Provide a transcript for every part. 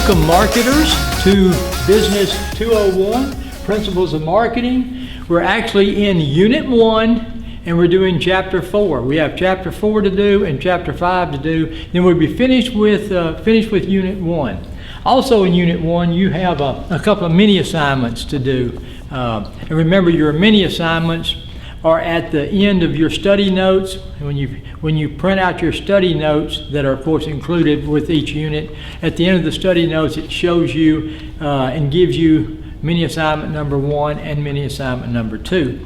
Welcome marketers to Business 201, Principles of Marketing. We're actually in Unit 1 and we're doing Chapter 4. We have Chapter 4 to do and Chapter 5 to do. Then we'll be finished with Unit 1. Also in Unit 1 you have a couple of mini assignments to do. And remember, your mini assignments are at the end of your study notes. When you print out your study notes that are of course included with each unit, at the end of the study notes it shows you and gives you mini assignment number 1 and mini assignment number 2.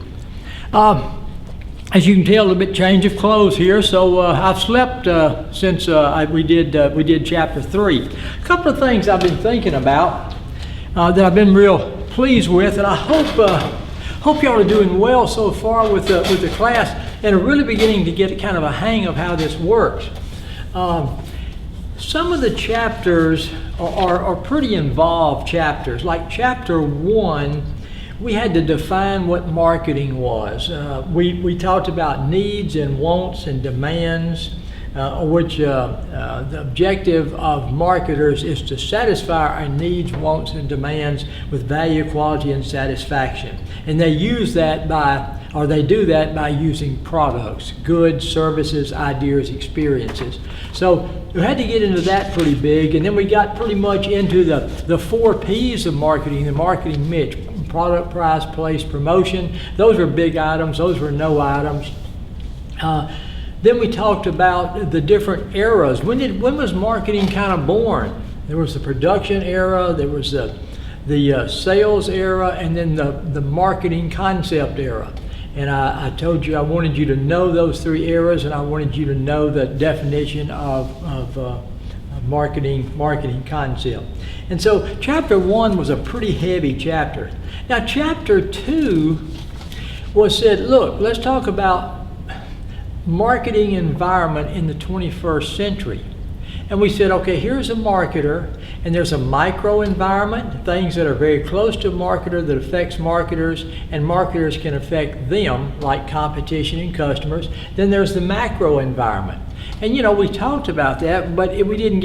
As you can tell, a little bit change of clothes here, so I've slept since we did Chapter 3. A couple of things I've been thinking about that I've been real pleased with, and I hope y'all are doing well so far with the class and are really beginning to get kind of a hang of how this works. Some of the chapters are pretty involved chapters. Like Chapter 1, we had to define what marketing was. We talked about needs and wants and demands, which the objective of marketers is to satisfy our needs, wants, and demands with value, quality, and satisfaction. And they use that they do that by using products, goods, services, ideas, experiences. So we had to get into that pretty big, and then we got pretty much into the 4 P's of marketing, the marketing mix: product, price, place, promotion. Those were big items. Those were no items. Then we talked about the different eras. When was marketing kind of born? There was the production era, there was the sales era, and then the marketing concept era. And I told you I wanted you to know those 3 eras, and I wanted you to know the definition of marketing concept. And so Chapter 1 was a pretty heavy chapter. Now Chapter 2 said, look, let's talk about marketing environment in the 21st century. And we said, okay, here's a marketer, and there's a micro environment, things that are very close to a marketer that affects marketers, and marketers can affect them, like competition and customers. Then there's the macro environment. And we talked about that, but we didn't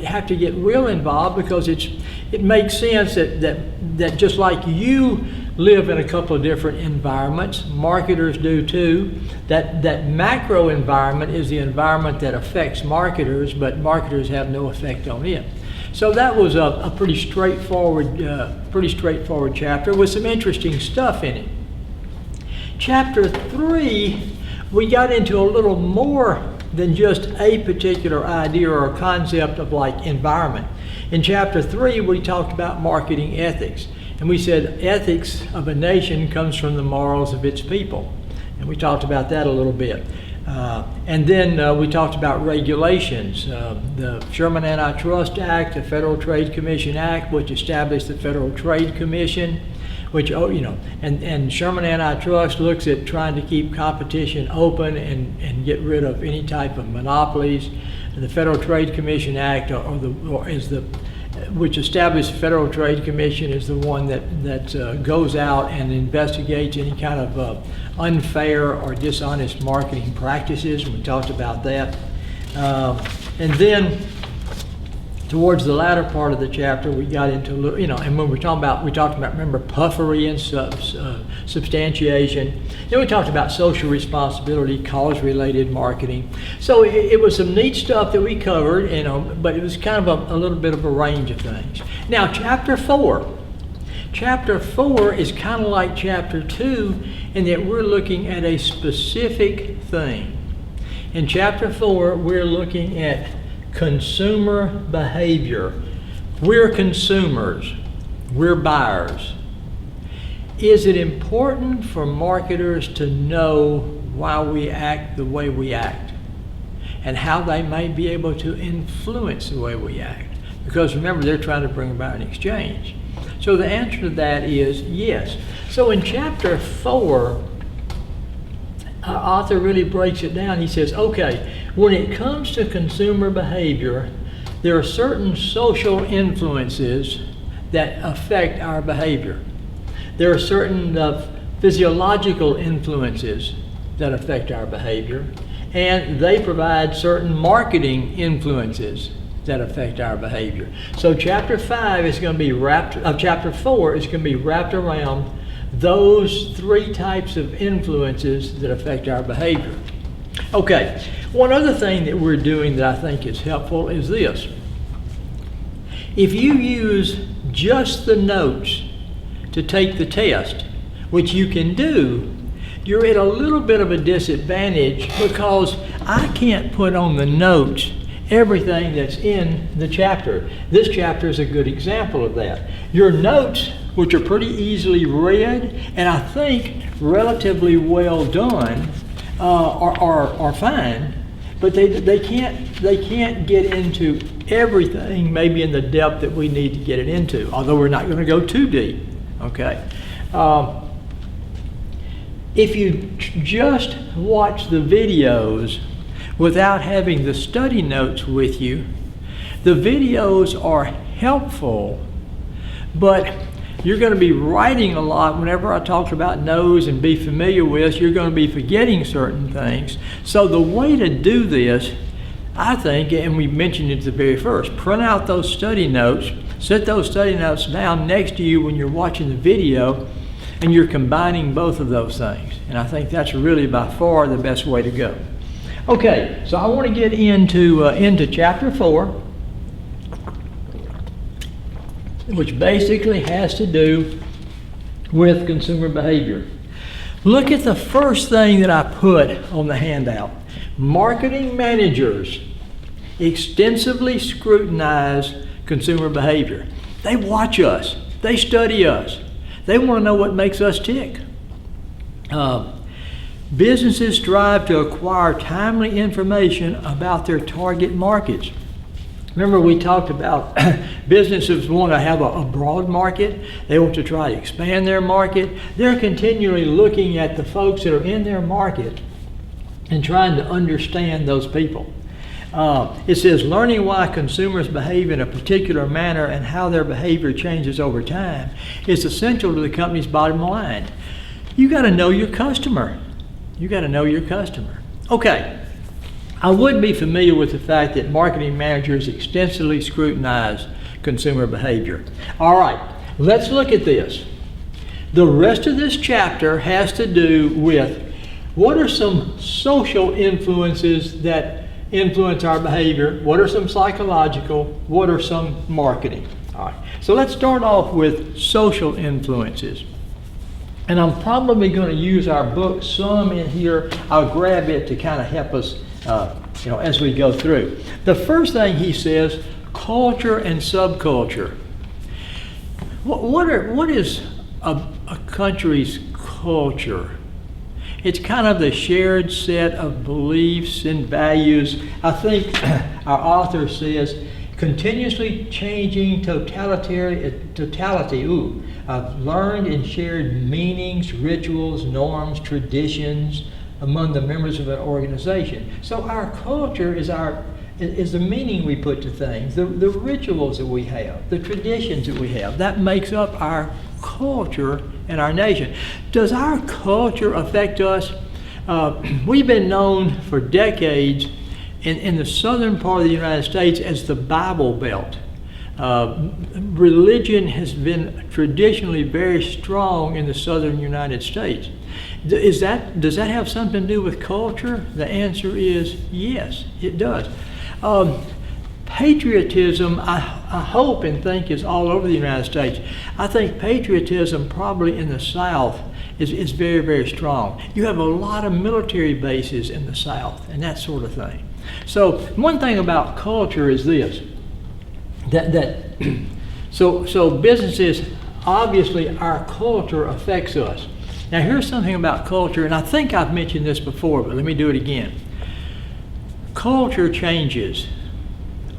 have to get real involved, because it makes sense that just like you live in a couple of different environments, marketers do too. That macro environment is the environment that affects marketers, but marketers have no effect on it. So that was a pretty straightforward chapter with some interesting stuff in it. Chapter 3, we got into a little more than just a particular idea or a concept of like environment. In Chapter 3, we talked about marketing ethics. And we said ethics of a nation comes from the morals of its people. And we talked about that a little bit. And then we talked about regulations. The Sherman Antitrust Act, the Federal Trade Commission Act, which established the Federal Trade Commission, which, and Sherman Antitrust looks at trying to keep competition open and get rid of any type of monopolies. And the Federal Trade Commission Act, which established the Federal Trade Commission, is the one that goes out and investigates any kind of unfair or dishonest marketing practices. We talked about that. And then towards the latter part of the chapter, we got into, and when we talked about, remember, puffery and substantiation. Then we talked about social responsibility, cause-related marketing. So it was some neat stuff that we covered, but it was kind of a little bit of a range of things. Now, Chapter 4. Chapter 4 is kind of like Chapter 2 in that we're looking at a specific thing. In Chapter 4, we're looking at consumer behavior. We're consumers. We're buyers. Is it important for marketers to know why we act the way we act and how they may be able to influence the way we act? Because remember, they're trying to bring about an exchange. So the answer to that is yes. So in Chapter 4, our author really breaks it down. He says, okay, when it comes to consumer behavior, there are certain social influences that affect our behavior. There are certain physiological influences that affect our behavior, and they provide certain marketing influences that affect our behavior. So chapter 5 is going to be chapter 4 is going to be wrapped around those 3 types of influences that affect our behavior. Okay, one other thing that we're doing that I think is helpful is this. If you use just the notes to take the test, which you can do, you're at a little bit of a disadvantage because I can't put on the notes everything that's in the chapter. This chapter is a good example of that. Your notes, which are pretty easily read and I think relatively well done, are fine, but they can't get into everything maybe in the depth that we need to get it into, although we're not going to go too deep. Okay. If you just watch the videos without having the study notes with you, the videos are helpful, but you're going to be writing a lot. Whenever I talk about knows and be familiar with, you're going to be forgetting certain things. So the way to do this, I think, and we mentioned it at the very first, print out those study notes, set those study notes down next to you when you're watching the video, and you're combining both of those things. And I think that's really by far the best way to go. Okay, so I want to get into chapter 4, which basically has to do with consumer behavior. Look at the first thing that I put on the handout. Marketing managers extensively scrutinize consumer behavior. They watch us. They study us. They want to know what makes us tick. Businesses strive to acquire timely information about their target markets. Remember we talked about businesses want to have a broad market. They want to try to expand their market. They're continually looking at the folks that are in their market and trying to understand those people. It says, learning why consumers behave in a particular manner and how their behavior changes over time is essential to the company's bottom line. You got to know your customer. You got to know your customer. Okay, I would be familiar with the fact that marketing managers extensively scrutinize consumer behavior. All right, let's look at this. The rest of this chapter has to do with what are some social influences that influence our behavior, what are some psychological, what are some marketing. All right, so let's start off with social influences. And I'm probably going to use our book some in here. I'll grab it to kind of help us as we go through. The first thing he says, culture and subculture. What is a country's culture? It's kind of the shared set of beliefs and values. I think our author says continuously changing totality of learned and shared meanings, rituals, norms, traditions among the members of an organization. So our culture is the meaning we put to things, the rituals that we have, the traditions that we have. That makes up our culture in our nation. Does our culture affect us? We've been known for decades in the southern part of the United States as the Bible Belt. Religion has been traditionally very strong in the southern United States. Does that have something to do with culture? The answer is yes, it does. Patriotism, I hope and think, is all over the United States. I think patriotism probably in the South is very, very strong. You have a lot of military bases in the South and that sort of thing. So one thing about culture is this, so businesses, obviously our culture affects us. Now here's something about culture, and I think I've mentioned this before, but let me do it again. Culture changes.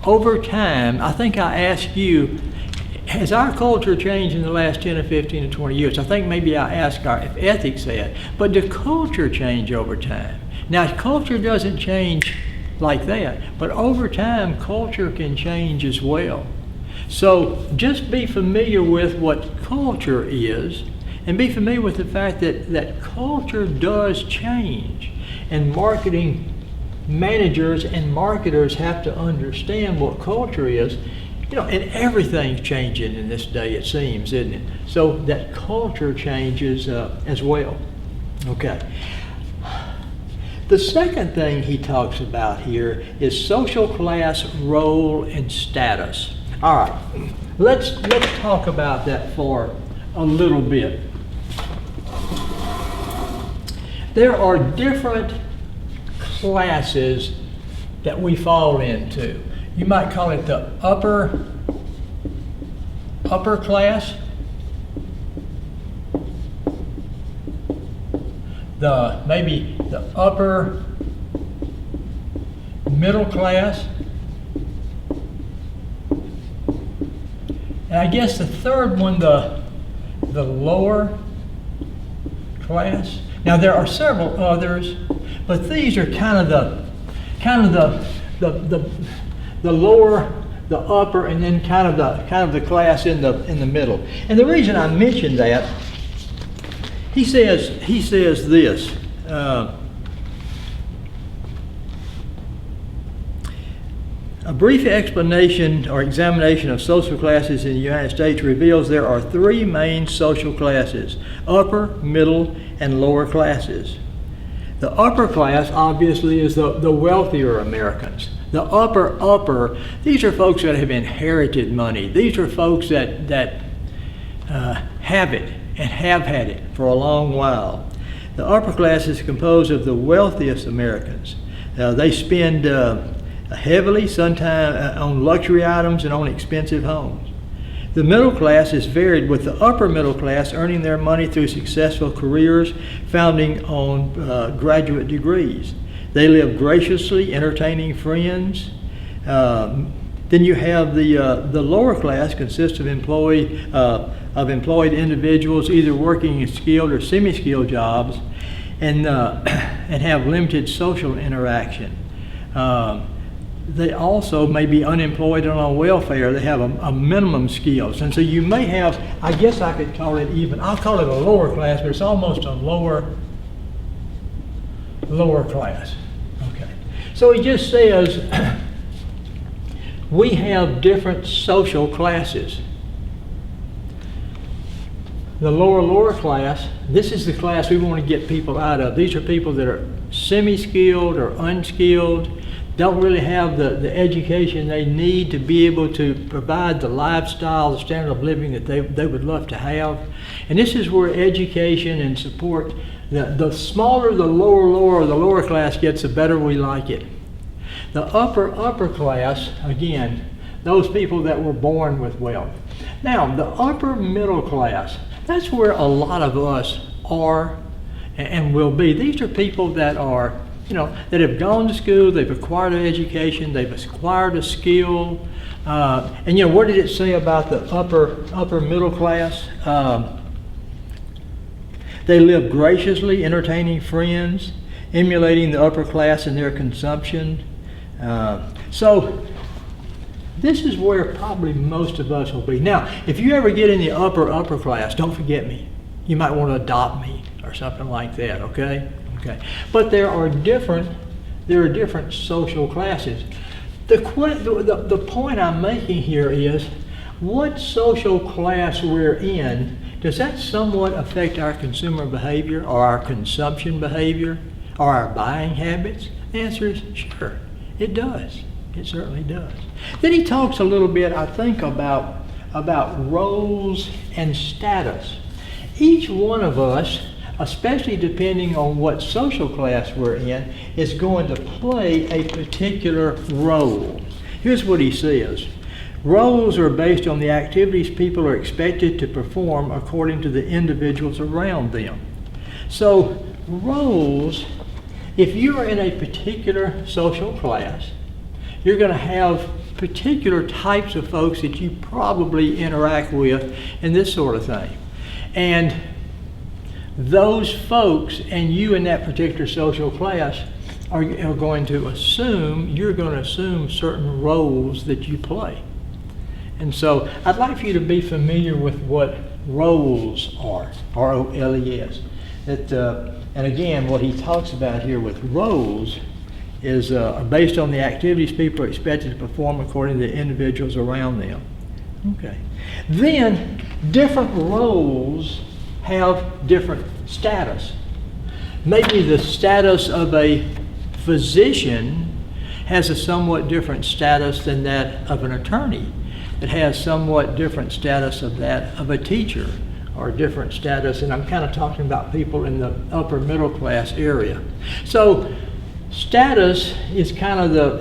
Over time, I think I asked you, has our culture changed in the last 10 or 15 or 20 years? I think maybe I asked if ethics had, but the culture change over time. Now, culture doesn't change like that, but over time, culture can change as well. So just be familiar with what culture is, and be familiar with the fact that culture does change, and marketing managers and marketers have to understand what culture is. And everything's changing in this day, it seems, isn't it? So that culture changes as well. Okay. The second thing he talks about here is social class, role, and status. All right, let's talk about that for a little bit. There are different classes that we fall into. You might call it the upper class, maybe the upper middle class, and I guess the third one, the lower class. Now there are several others, but these are kind of the lower, the upper, and then kind of the class in the middle. And the reason I mentioned that, he says this. A brief explanation or examination of social classes in the United States reveals there are three main social classes: upper, middle, and lower classes. The upper class obviously is the wealthier Americans. The upper, these are folks that have inherited money. These are folks that have it and have had it for a long while. The upper class is composed of the wealthiest Americans. They spend heavily sometimes on luxury items and on expensive homes. The middle class is varied, with the upper middle class earning their money through successful careers founding on graduate degrees. They live graciously, entertaining friends. Then you have the lower class, consists of employed individuals either working in skilled or semi-skilled jobs, and have limited social interaction. They also may be unemployed and on welfare. They have a minimum skills. And so you may have, I guess I could call it I'll call it a lower class, but it's almost a lower class. Okay. So he just says we have different social classes. The lower class, this is the class we want to get people out of. These are people that are semi-skilled or unskilled, don't really have the education they need to be able to provide the lifestyle, the standard of living that they would love to have. And this is where education and support, the smaller the lower class gets, the better we like it. The upper class, again, those people that were born with wealth. Now, the upper middle class, that's where a lot of us are and will be. These are people that are, that have gone to school, they've acquired an education, they've acquired a skill. And what did it say about the upper middle class? They live graciously, entertaining friends, emulating the upper class in their consumption. So this is where probably most of us will be. Now, if you ever get in the upper class, don't forget me. You might want to adopt me or something like that, okay? Okay. But there are different social classes. The point I'm making here is, what social class we're in, does that somewhat affect our consumer behavior or our consumption behavior or our buying habits? The answer is sure, it does. It certainly does. Then he talks a little bit, I think, about roles and status. Each one of us, especially depending on what social class we're in, is going to play a particular role. Here's what he says. Roles are based on the activities people are expected to perform according to the individuals around them. So roles, if you're in a particular social class, you're going to have particular types of folks that you probably interact with and this sort of thing. And those folks and you in that particular social class are going to assume certain roles that you play. And so I'd like for you to be familiar with what roles are, R-O-L-E-S. And again, what he talks about here with roles is based on the activities people are expected to perform according to the individuals around them. Okay. Then different roles have different status. Maybe the status of a physician has a somewhat different status than that of an attorney. It has somewhat different status of that of a teacher, or different status, and I'm kind of talking about people in the upper middle class area. So status is kind of the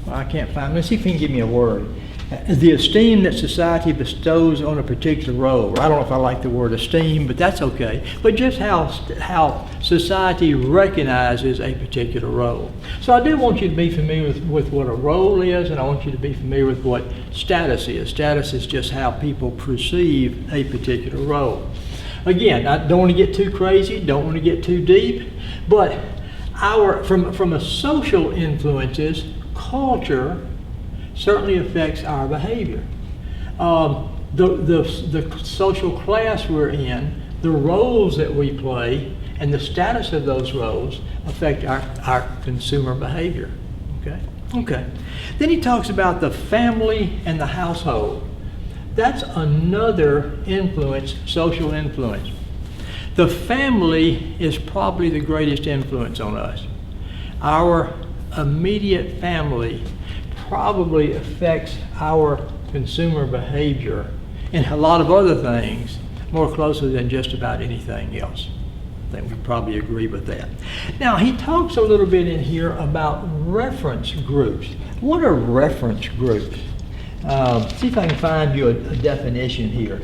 well, I can't find. Let's see if you can give me a word. The esteem that society bestows on a particular role. I don't know if I like the word esteem, but that's okay. But just how society recognizes a particular role. So I do want you to be familiar with what a role is, and I want you to be familiar with what status is. Status is just how people perceive a particular role. Again, I don't want to get too crazy, don't want to get too deep, but from a social influences, culture certainly affects our behavior. The social class we're in, the roles that we play, and the status of those roles affect our consumer behavior. Okay. Then he talks about the family and the household. That's another influence, social influence. The family is probably the greatest influence on us. Our immediate family probably affects our consumer behavior and a lot of other things more closely than just about anything else. I think we probably agree with that. Now, he talks a little bit in here about reference groups. What are reference groups? See if I can find you a definition here.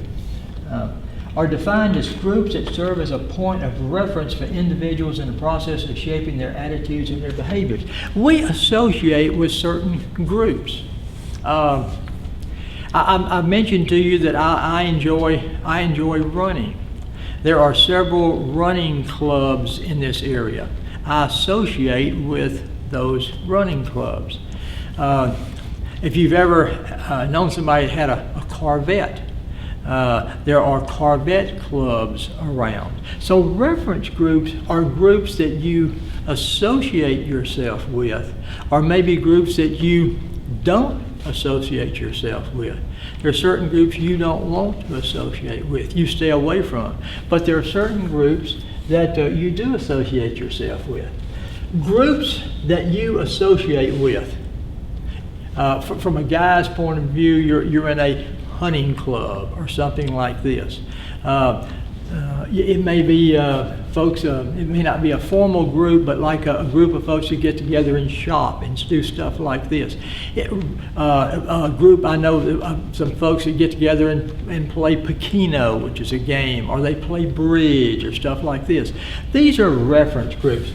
Are defined as groups that serve as a point of reference for individuals in the process of shaping their attitudes and their behaviors. We associate with certain groups. I mentioned to you that I enjoy running. There are several running clubs in this area. I associate with those running clubs. If you've ever known somebody that had a Corvette, there are Corvette clubs around. So reference groups are groups that you associate yourself with, or maybe groups that you don't associate yourself with. There are certain groups you don't want to associate with, you stay away from. But there are certain groups that you do associate yourself with. Groups that you associate with. From a guy's point of view, you're in a hunting club or something like this. It may be folks, it may not be a formal group, but like a group of folks who get together and shop and do stuff like this. A group, I know some folks that get together and play Pekino, which is a game, or they play bridge or stuff like this. These are reference groups.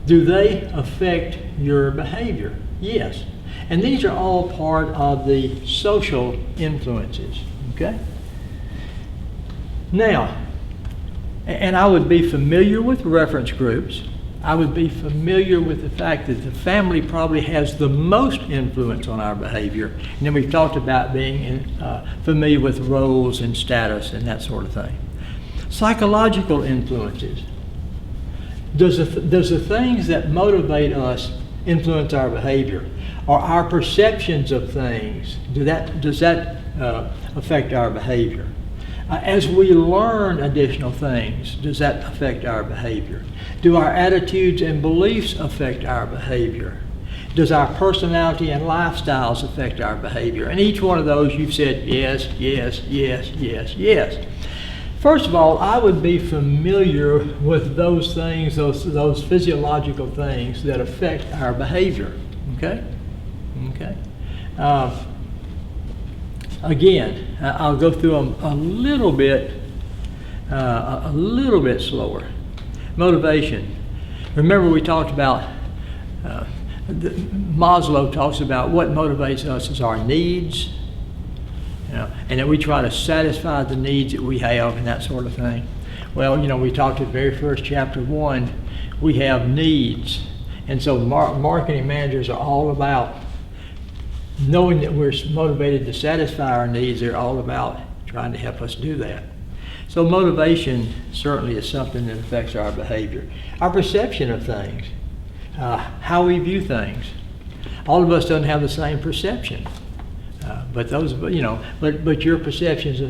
Do they affect your behavior? Yes. And these are all part of the social influences, okay? Now, and I would be familiar with reference groups. I would be familiar with the fact that the family probably has the most influence on our behavior. And then we've talked about being familiar with roles and status and that sort of thing. Psychological influences. Does the things that motivate us influence our behavior? Or our perceptions of things, does that affect our behavior? As we learn additional things, does that affect our behavior? Do our attitudes and beliefs affect our behavior? Does our personality and lifestyles affect our behavior? And each one of those you've said yes, yes, yes, yes, yes. First of all, I would be familiar with those things, those physiological things that affect our behavior. Okay? Okay. Again, I'll go through them a little bit slower. Motivation. Remember, we talked about Maslow talks about what motivates us is our needs, and that we try to satisfy the needs that we have and that sort of thing. Well, we talked in the very first chapter 1. We have needs, and so marketing managers are all about knowing that we're motivated to satisfy our needs. They're all about trying to help us do that. So motivation certainly is something that affects our behavior. Our perception of things, how we view things. All of us don't have the same perception, but your perceptions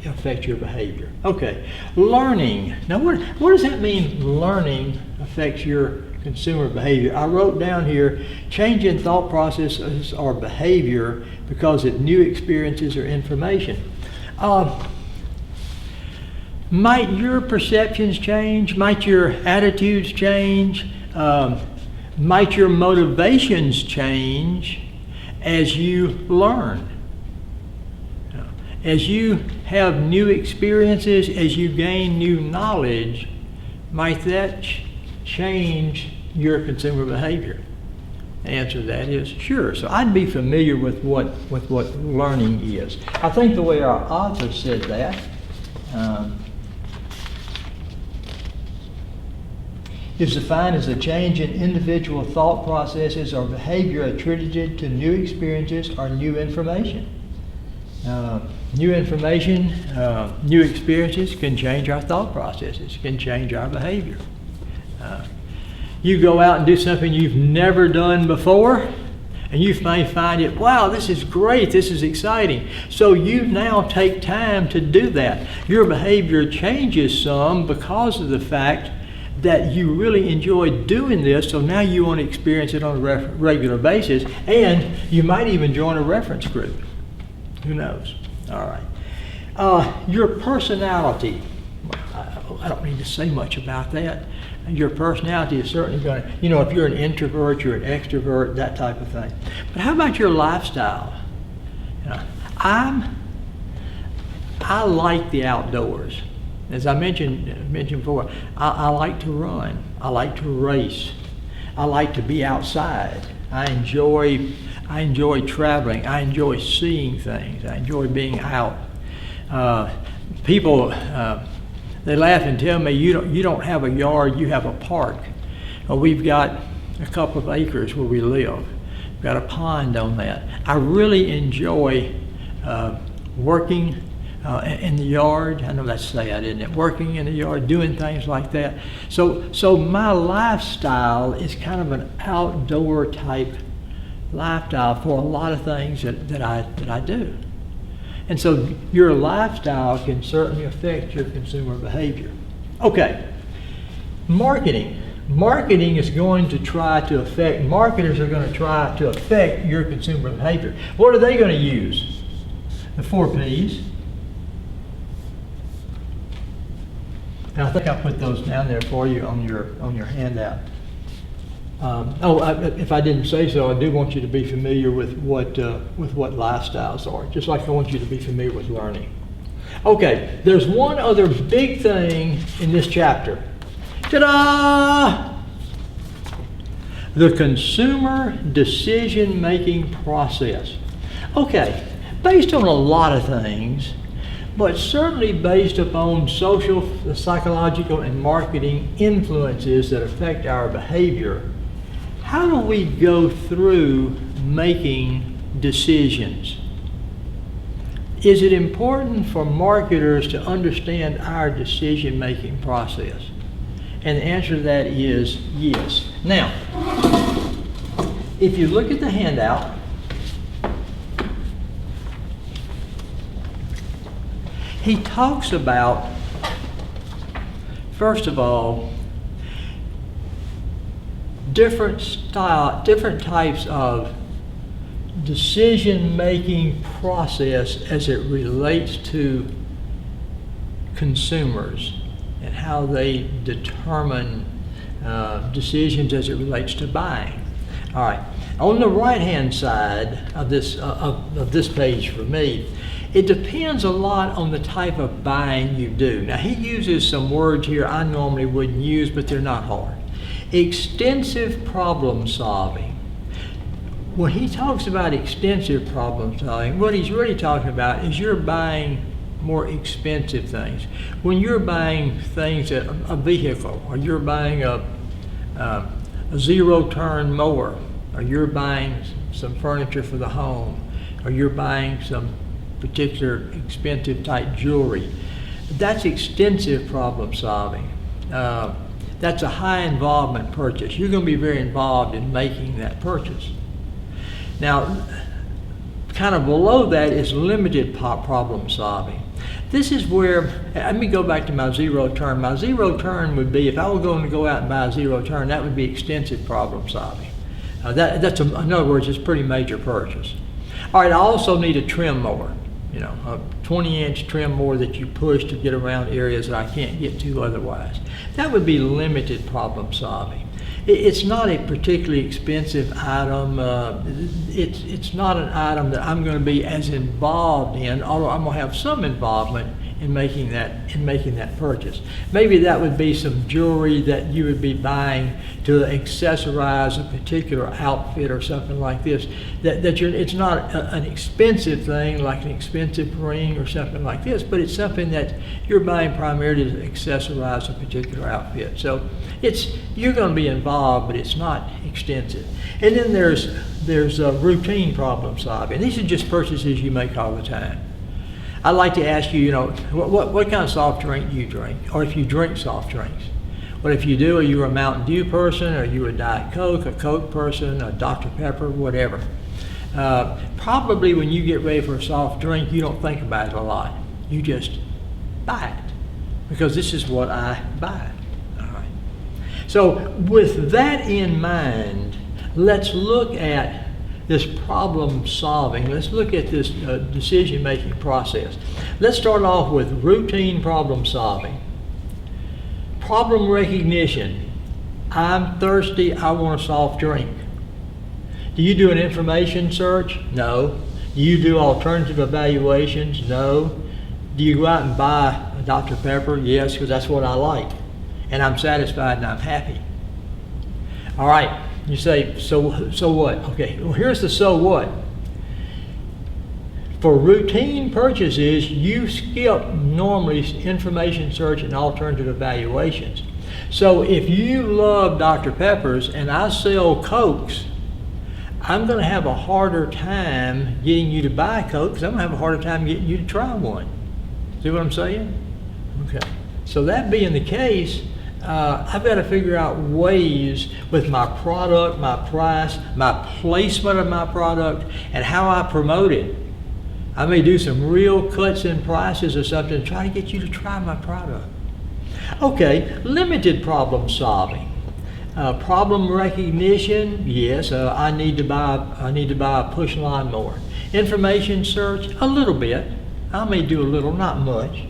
affect your behavior. Okay, learning. Now, what does that mean? Learning affects your consumer behavior. I wrote down here, change in thought processes or behavior because of new experiences or information. Might your perceptions change? Might your attitudes change? Might your motivations change as you learn? As you have new experiences, as you gain new knowledge, might that change your consumer behavior? The answer to that is sure. So I'd be familiar with what learning is. I think the way our author said that is defined as a change in individual thought processes or behavior attributed to new experiences or new information. New information, new experiences can change our thought processes, can change our behavior. You go out and do something you've never done before, and you may find it, wow, this is great, this is exciting. So you now take time to do that. Your behavior changes some because of the fact that you really enjoy doing this, so now you want to experience it on a regular basis, and you might even join a reference group. Who knows? All right. Your personality. I don't need to say much about that. Your personality is certainly going to, if you're an introvert, you're an extrovert, that type of thing. But how about your lifestyle? I like the outdoors. As I mentioned before, I like to run. I like to race. I like to be outside. I enjoy traveling. I enjoy seeing things. I enjoy being out. People, they laugh and tell me, you don't have a yard, you have a park. Well, we've got a couple of acres where we live. We've got a pond on that. I really enjoy working in the yard. I know that's sad, isn't it? Working in the yard, doing things like that. So my lifestyle is kind of an outdoor type lifestyle for a lot of things that I do. And so your lifestyle can certainly affect your consumer behavior. Okay, marketing. Marketers are going to try to affect your consumer behavior. What are they going to use? The 4 Ps. And I think I put those down there for you on your handout. If I didn't say so, I do want you to be familiar with what lifestyles are, just like I want you to be familiar with learning. Okay, there's one other big thing in this chapter. Ta-da! The consumer decision-making process. Okay, based on a lot of things, but certainly based upon social, psychological, and marketing influences that affect our behavior, how do we go through making decisions? Is it important for marketers to understand our decision-making process? And the answer to that is yes. Now, if you look at the handout, he talks about, first of all, different types of decision-making process as it relates to consumers and how they determine decisions as it relates to buying. All right. On the right-hand side of this page for me, it depends a lot on the type of buying you do. Now, he uses some words here I normally wouldn't use, but they're not hard. Extensive problem solving. When he talks about extensive problem solving, what he's really talking about is you're buying more expensive things. When you're buying things, a vehicle, or you're buying a zero-turn mower, or you're buying some furniture for the home, or you're buying some particular expensive type jewelry, That's extensive problem solving. That's a high involvement purchase. You're going to be very involved in making that purchase. Now, kind of below that is limited problem solving. This is where, let me go back to my zero turn. My zero turn would be, if I were going to go out and buy a zero turn, that would be extensive problem solving. In other words, it's a pretty major purchase. All right, I also need a trim mower, a 20-inch trim mower that you push to get around areas that I can't get to otherwise. That would be limited problem solving. It's not a particularly expensive item. It's not an item that I'm going to be as involved in, although I'm going to have some involvement in making that purchase. Maybe that would be some jewelry that you would be buying to accessorize a particular outfit or something like this. It's not an expensive thing like an expensive ring or something like this, but it's something that you're buying primarily to accessorize a particular outfit. So you're going to be involved, but it's not extensive. And then there's routine problem solving. These are just purchases you make all the time. I'd like to ask you, what kind of soft drink do you drink? Or if you drink soft drinks. What if you do, are you a Mountain Dew person? Are you a Diet Coke, a Coke person, a Dr. Pepper, whatever? Probably when you get ready for a soft drink, you don't think about it a lot. You just buy it. Because this is what I buy. All right. So with that in mind, let's look at this problem solving. Let's look at this decision-making process. Let's start off with routine problem solving. Problem recognition. I'm thirsty, I want a soft drink. Do you do an information search? No. Do you do alternative evaluations? No. Do you go out and buy a Dr. Pepper? Yes, because that's what I like. And I'm satisfied and I'm happy. All right. You say, so what? Okay, well, here's the so what. For routine purchases, you skip normally information search and alternative evaluations. So if you love Dr. Peppers and I sell Cokes, I'm going to have a harder time getting you to buy Coke because I'm going to have a harder time getting you to try one. See what I'm saying? Okay. So that being the case, I've got to figure out ways with my product, my price, my placement of my product, and how I promote it. I may do some real cuts in prices or something to try to get you to try my product. Okay, limited problem solving. Problem recognition, yes, I need to buy a push lawnmower. Information search, a little bit. I may do a little, not much.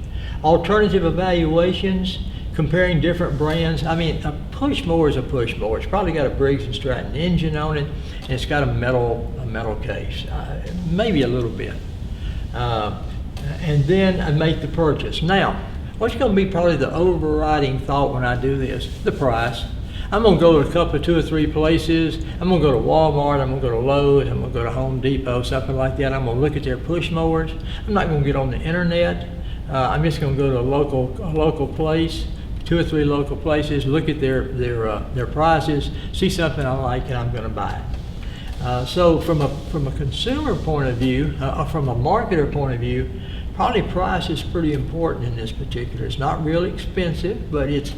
Alternative evaluations, comparing different brands. I mean, a push mower is a push mower. It's probably got a Briggs & Stratton engine on it, and it's got a metal case, maybe a little bit. And then I make the purchase. Now, what's going to be probably the overriding thought when I do this? The price. I'm going to go to two or three places. I'm going to go to Walmart, I'm going to go to Lowe's, I'm going to go to Home Depot, something like that. I'm going to look at their push mowers. I'm not going to get on the internet. I'm just going to go to a local place, 2 or 3 local places, look at their prices, see something I like, and I'm going to buy it. So from a consumer point of view, or from a marketer point of view, probably price is pretty important in this particular. It's not really expensive, but it's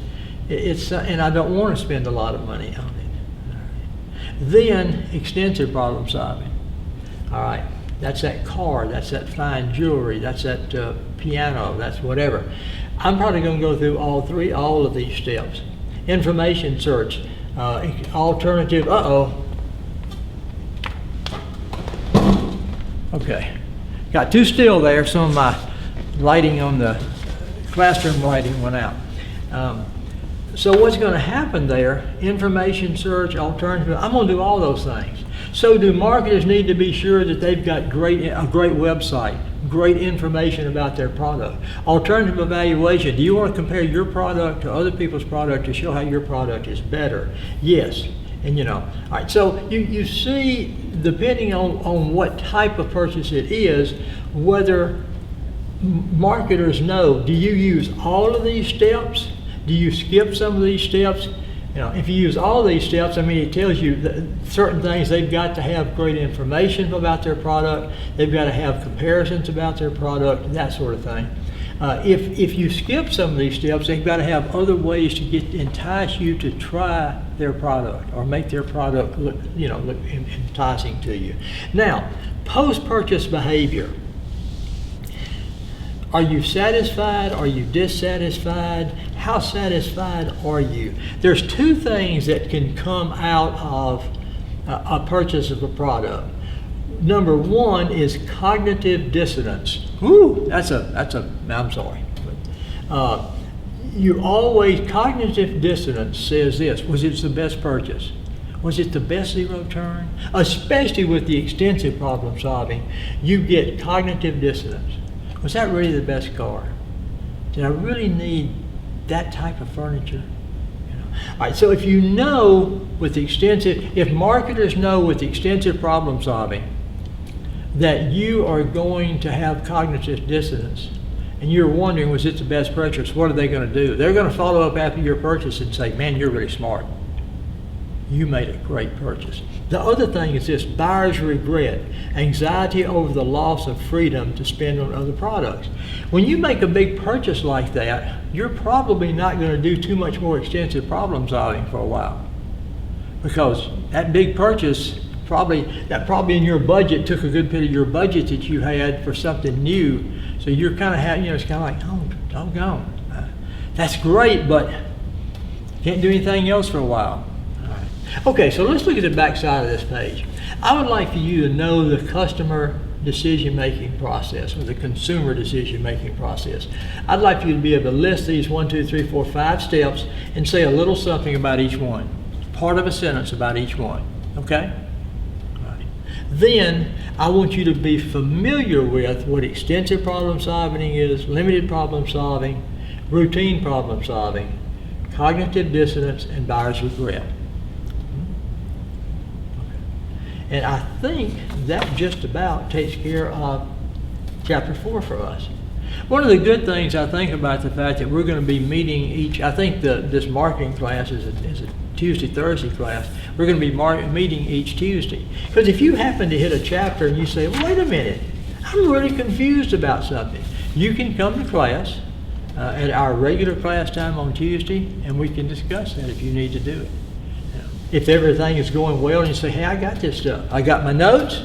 and I don't want to spend a lot of money on it. Right. Then extensive problem solving. All right, that's that car, that's that fine jewelry, that's that piano, that's whatever. I'm probably going to go through all of these steps. Information search, alternative, Okay, got too still there. Some of my lighting on the classroom lighting went out. So what's going to happen there, information search, alternative, I'm going to do all those things. So do marketers need to be sure that they've got a great website, great information about their product. Alternative evaluation, do you want to compare your product to other people's product to show how your product is better? Yes. And all right, so you see, depending on what type of purchase it is, whether marketers know, do you use all of these steps? Do you skip some of these steps? If you use all these steps, I mean, it tells you that certain things. They've got to have great information about their product. They've got to have comparisons about their product, that sort of thing. If you skip some of these steps, they've got to have other ways to entice you to try their product or make their product look enticing to you. Now, post-purchase behavior. Are you satisfied? Are you dissatisfied? How satisfied are you? There's two things that can come out of a purchase of a product. Number one is cognitive dissonance. I'm sorry. Cognitive dissonance says this: was it the best purchase? Was it the best zero turn? Especially with the extensive problem solving, you get cognitive dissonance. Was that really the best car? Did I really need that type of furniture? All right, so if marketers know with extensive problem solving that you are going to have cognitive dissonance and you're wondering, was it the best purchase, what are they going to do? They're going to follow up after your purchase and say, man, you're really smart. You made a great purchase. The other thing is this: buyer's regret, anxiety over the loss of freedom to spend on other products. When you make a big purchase like that, you're probably not going to do too much more extensive problem solving for a while, because that big purchase probably in your budget took a good bit of your budget that you had for something new. So you're kind of it's kind of like, oh, doggone, that's great, but can't do anything else for a while. Okay, so let's look at the back side of this page. I would like for you to know the customer decision-making process or the consumer decision-making process. I'd like for you to be able to list these 1, 2, 3, 4, 5 steps and say a little something about each one. Part of a sentence about each one, okay? All right. Then I want you to be familiar with what extensive problem solving is, limited problem solving, routine problem solving, cognitive dissonance, and buyer's regret. And I think that just about takes care of chapter 4 for us. One of the good things I think about the fact that we're going to be meeting I think this marketing class is a Tuesday, Thursday class. We're going to be meeting each Tuesday. Because if you happen to hit a chapter and you say, wait a minute, I'm really confused about something, you can come to class at our regular class time on Tuesday, and we can discuss that if you need to do it. If everything is going well and you say, hey, I got this stuff. I got my notes.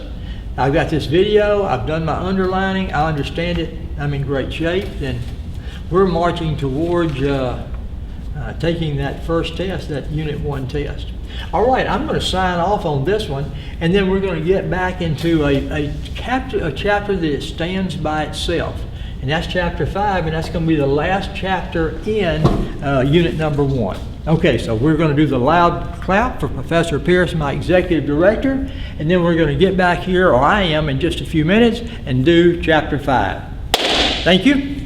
I've got this video. I've done my underlining. I understand it. I'm in great shape. Then we're marching towards taking that first test, that Unit 1 test. All right, I'm going to sign off on this one, and then we're going to get back into a chapter that stands by itself. And that's chapter 5, and that's going to be the last chapter in Unit number 1. Okay, so we're going to do the loud clap for Professor Pierce, my Executive Director, and then we're going to get back here, or I am, in just a few minutes, and do Chapter 5. Thank you.